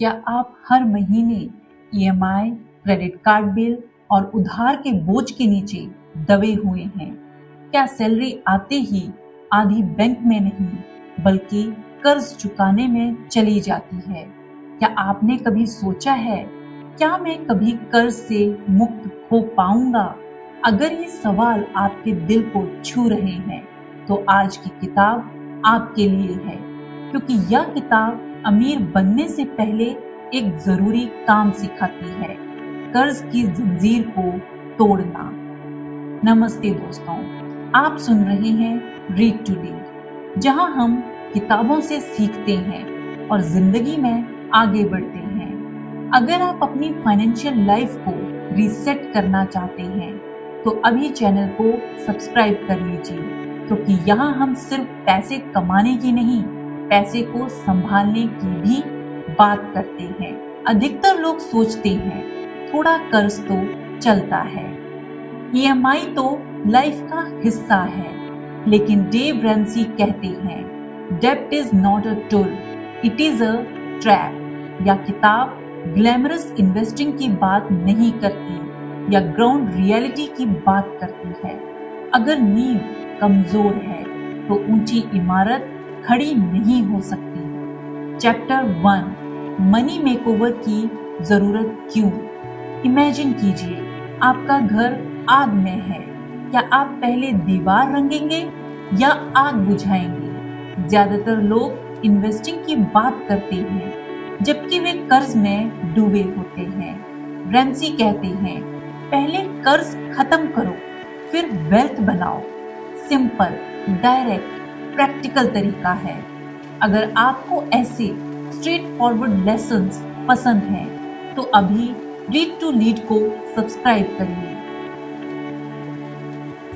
क्या आप हर महीने ईएमआई, क्रेडिट कार्ड बिल और उधार के बोझ के नीचे दबे हुए हैं? क्या सैलरी आते ही आधी बैंक में नहीं बल्कि कर्ज चुकाने में चली जाती है? क्या आपने कभी सोचा है, क्या मैं कभी कर्ज से मुक्त हो पाऊंगा? अगर ये सवाल आपके दिल को छू रहे हैं तो आज की किताब आपके लिए है, क्योंकि यह किताब अमीर बनने से पहले एक जरूरी काम सिखाती है, कर्ज की जंजीर को तोड़ना। नमस्ते दोस्तों, आप सुन रहे हैं रीड टू लीड, जहां हम किताबों से सीखते हैं और जिंदगी में आगे बढ़ते हैं। अगर आप अपनी फाइनेंशियल लाइफ को रीसेट करना चाहते हैं तो अभी चैनल को सब्सक्राइब कर लीजिए, क्योंकि यहाँ हम सिर्फ पैसे कमाने की नहीं, पैसे को संभालने की भी बात करते हैं। अधिकतर लोग सोचते हैं थोड़ा कर्ज तो चलता है, ईएमआई तो लाइफ का हिस्सा है, लेकिन डेव रैमसी कहते हैं डेब्ट is not a tool, it is a trap. यह किताब ग्लैमरस इन्वेस्टिंग की बात नहीं करती या ग्राउंड रियलिटी की बात करती है। अगर नींव कमजोर है तो ऊंची इमारत खड़ी नहीं हो सकती। चैप्टर 1, मनी मेकओवर की जरूरत क्यों? इमेजिन कीजिए, आपका घर आग में है। क्या आप पहले दीवार रंगेंगे या आग बुझाएंगे? ज्यादातर लोग इन्वेस्टिंग की बात करते हैं जबकि वे कर्ज में डूबे होते हैं। रैमसी कहते हैं पहले कर्ज खत्म करो, फिर वेल्थ बनाओ। सिंपल, डायरेक्ट, प्रैक्टिकल तरीका है। अगर आपको ऐसे स्ट्रेट फॉरवर्ड लेसन्स पसंद हैं तो अभी रीड टू लीड को सब्सक्राइब करिए।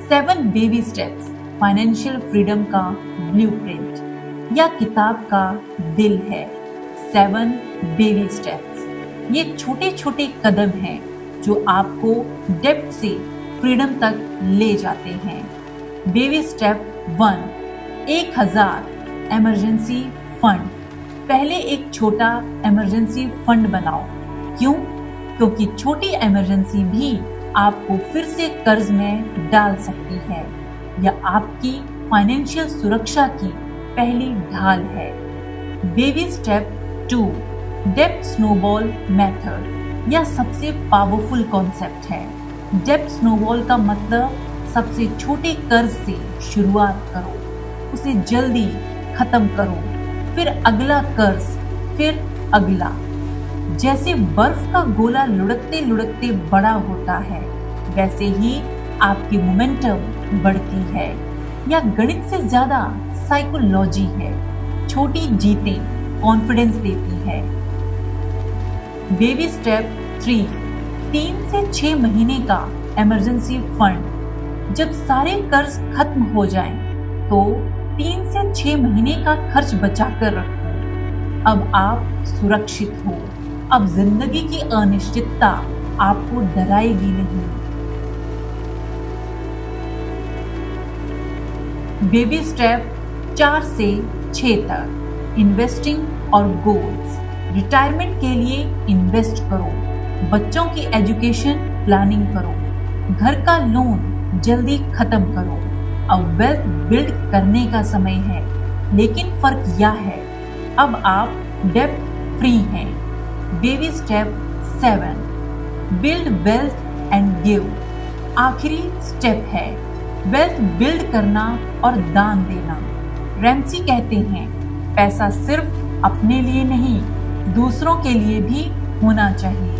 7 बेबी स्टेप्स, फाइनेंशियल फ्रीडम का ब्लूप्रिंट, यह किताब का दिल है। 7 बेबी स्टेप्स, ये छोटे छोटे कदम हैं जो आपको डेब्ट से फ्रीडम तक ले जाते हैं। Baby step 1, 1000 emergency fund. पहले एक छोटा इमरजेंसी फंड बनाओ। क्यों? क्योंकि छोटी इमरजेंसी भी आपको फिर से कर्ज में डाल सकती है। यह आपकी फाइनेंशियल सुरक्षा की पहली ढाल है। बेबी स्टेप 2, डेब्ट स्नोबॉल मेथड, यह सबसे पावरफुल कॉन्सेप्ट है। डेब्ट स्नोबॉल का मतलब सबसे छोटे कर्ज से शुरुआत करो, उसे जल्दी खत्म करो, फिर अगला कर्ज, फिर अगला। जैसे बर्फ का गोला लुढ़कते लुढ़कते बड़ा होता है, वैसे ही आपकी मोमेंटम बढ़ती है। यह गणित से ज्यादा साइकोलॉजी है। छोटी जीतें कॉन्फिडेंस देती है। बेबी स्टेप 3, 3 से 6 महीने का इमरजेंसी फंड। जब सारे कर्ज खत्म हो जाएं, तो 3 से 6 महीने का खर्च बचाकर रखो। अब आप सुरक्षित हो। अब जिंदगी की अनिश्चितता आपको डराएगी नहीं। बेबी स्टेप 4 से 6 तक, इन्वेस्टिंग और गोल्स। रिटायरमेंट के लिए इन्वेस्ट करो, बच्चों की एजुकेशन प्लानिंग करो, घर का लोन जल्दी खत्म करो। अब वेल्थ बिल्ड करने का समय है, लेकिन फर्क यह है, अब आप डेब्ट फ्री हैं। Baby step 7, build wealth and give. आखिरी स्टेप है वेल्थ बिल्ड करना और दान देना। रैमसी कहते हैं पैसा सिर्फ अपने लिए नहीं, दूसरों के लिए भी होना चाहिए।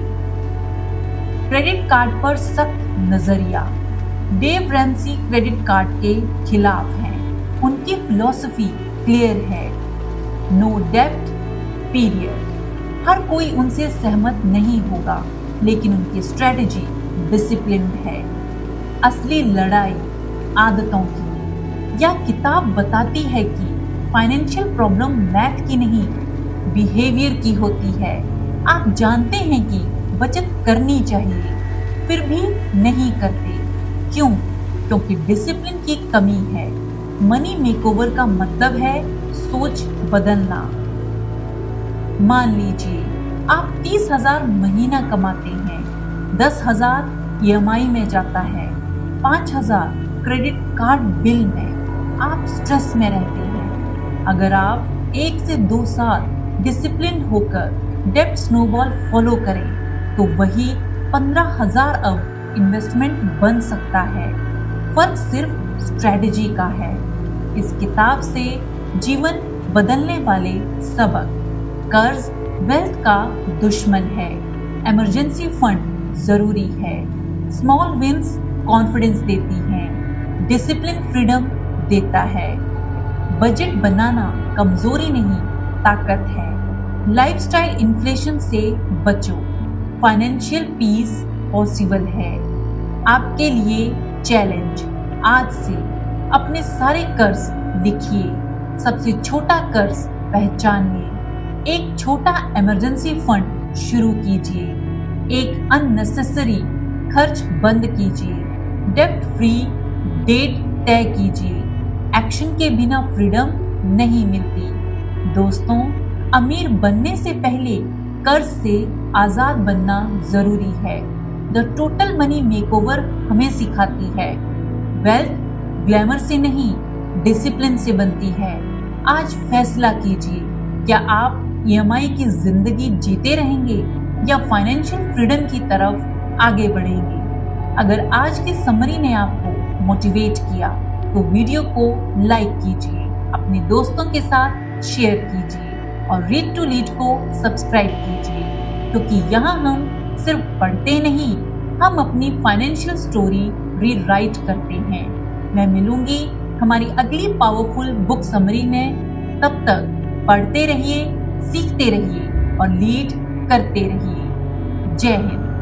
क्रेडिट कार्ड पर सख्त नजरिया। डेव रैमसी क्रेडिट कार्ड के खिलाफ हैं। उनकी फिलॉसफी क्लियर है, नो डेब्ट पीरियड। हर कोई उनसे सहमत नहीं होगा, लेकिन उनकी स्ट्रेटजी डिसिप्लिन है। असली लड़ाई आदतों की। यह किताब बताती है कि फाइनेंशियल प्रॉब्लम मैथ की नहीं, बिहेवियर की होती है। आप जानते हैं कि बचत करनी चाहिए, फिर भी नहीं करते। क्यों? क्योंकि डिसिप्लिन की कमी है। मनी मेकओवर का मतलब है सोच बदलना। मान लीजिए आप 30,000 महीना कमाते हैं, 10,000 EMI में जाता है, 5,000 क्रेडिट कार्ड बिल में, आप स्ट्रेस में रहते हैं। अगर आप 1 से 2 साल डिसिप्लिन होकर डेब्ट स्नोबॉल फॉलो करें तो वही 15,000 अब इन्वेस्टमेंट बन सकता है। फर्क सिर्फ स्ट्रेटजी का है। इस किताब से जीवन बदलने वाले सबक। कर्ज वेल्थ का दुश्मन है। इमरजेंसी फंड जरूरी है। स्मॉल विंस कॉन्फिडेंस देती हैं। डिसिप्लिन फ्रीडम देता है। बजट बनाना कमजोरी नहीं, ताकत है। लाइफस्टाइल इन्फ्लेशन से बचो। फाइनेंशियल पीस पॉसिबल है। आपके लिए चैलेंज, आज से अपने सारे कर्ज लिखिए। सबसे छोटा कर्ज पहचानिए। एक छोटा इमरजेंसी फंड शुरू कीजिए। एक अननेसेसरी खर्च बंद कीजिए। डेब्ट फ्री डेट तय कीजिए। एक्शन के बिना फ्रीडम नहीं मिलती। दोस्तों, अमीर बनने से पहले कर्ज से आजाद बनना जरूरी है। द टोटल मनी मेकओवर हमें सिखाती है, वेल्थ ग्लैमर से नहीं, डिसिप्लिन से बनती है। आज फैसला कीजिए, क्या आप EMI की जिंदगी जीते रहेंगे या फाइनेंशियल फ्रीडम की तरफ आगे बढ़ेंगे। अगर आज की समरी ने आपको मोटिवेट किया तो वीडियो को लाइक कीजिए, अपने दोस्तों के साथ शेयर कीजिए और रीड टू लीड को सब्सक्राइब कीजिए, क्योंकि यहाँ हम सिर्फ पढ़ते नहीं, हम अपनी फाइनेंशियल स्टोरी रीराइट करते हैं। मैं मिलूंगी हमारी अगली पावरफुल बुक समरी में। तब तक पढ़ते रहिए, सीखते रहिए और लीड करते रहिए। जय हिंद।